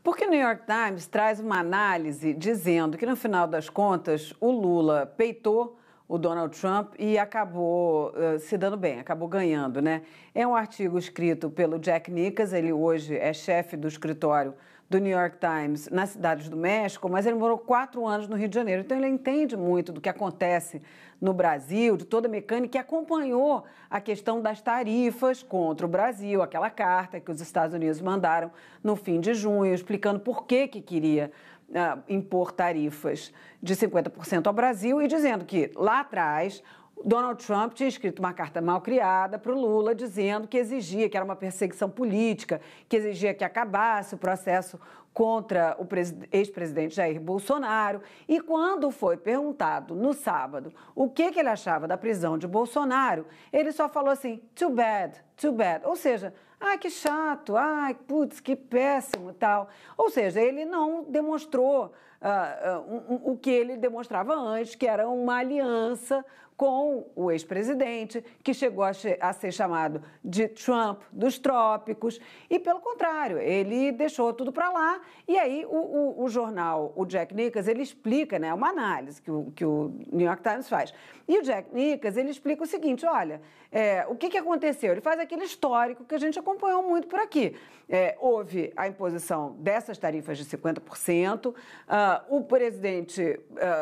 Porque o New York Times traz uma análise dizendo que, no final das contas, o Lula peitou o Donald Trump e acabou se dando bem, acabou ganhando, né? É um artigo escrito pelo Jack Nickas, ele hoje é chefe do escritório do New York Times nas cidades do México, mas ele morou 4 anos no Rio de Janeiro, então ele entende muito do que acontece no Brasil, de toda a mecânica, e acompanhou a questão das tarifas contra o Brasil, aquela carta que os Estados Unidos mandaram no fim de junho, explicando por que queria impor tarifas de 50% ao Brasil e dizendo que lá atrás Donald Trump tinha escrito uma carta mal criada para o Lula dizendo que exigia, que era uma perseguição política, que exigia que acabasse o processo contra o ex-presidente Jair Bolsonaro. E quando foi perguntado no sábado o que ele achava da prisão de Bolsonaro, ele só falou assim, too bad, too bad. Ou seja, ai, que chato, ai, putz, que péssimo e tal. Ou seja, ele não demonstrou o que ele demonstrava antes, que era uma aliança com o ex-presidente, que chegou a ser chamado de Trump dos trópicos, e pelo contrário, ele deixou tudo para lá, e aí o jornal, o Jack Nickas, ele explica, né, uma análise que o New York Times faz, e o Jack Nickas, ele explica o seguinte, olha, o que aconteceu? Ele faz aquele histórico que a gente acompanhou muito por aqui. Houve a imposição dessas tarifas de 50%, o presidente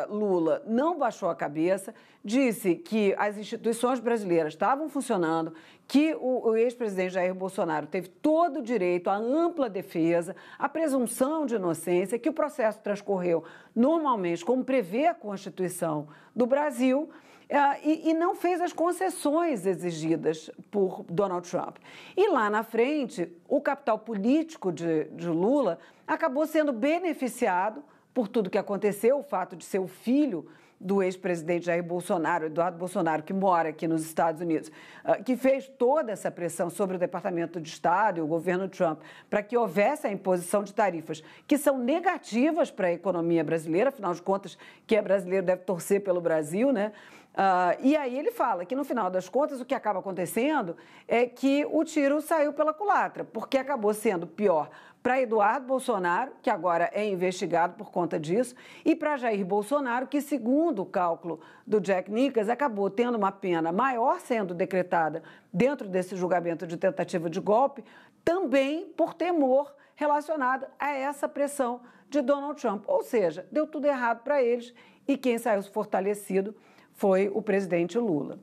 Lula não baixou a cabeça, disse que as instituições brasileiras estavam funcionando, que o ex-presidente Jair Bolsonaro teve todo o direito à ampla defesa, à presunção de inocência, que o processo transcorreu normalmente, como prevê a Constituição do Brasil, e não fez as concessões exigidas por Donald Trump. E lá na frente, o capital político de Lula acabou sendo beneficiado por tudo que aconteceu, o fato de ser o filho do ex-presidente Jair Bolsonaro, Eduardo Bolsonaro, que mora aqui nos Estados Unidos, que fez toda essa pressão sobre o Departamento de Estado e o governo Trump para que houvesse a imposição de tarifas que são negativas para a economia brasileira, afinal de contas, quem é brasileiro deve torcer pelo Brasil, né? E aí ele fala que, no final das contas, o que acaba acontecendo é que o tiro saiu pela culatra, porque acabou sendo pior para Eduardo Bolsonaro, que agora é investigado por conta disso, e para Jair Bolsonaro, que, segundo o cálculo do Jack Nickas, acabou tendo uma pena maior sendo decretada dentro desse julgamento de tentativa de golpe, também por temor relacionado a essa pressão de Donald Trump. Ou seja, deu tudo errado para eles e quem saiu fortalecido foi o presidente Lula.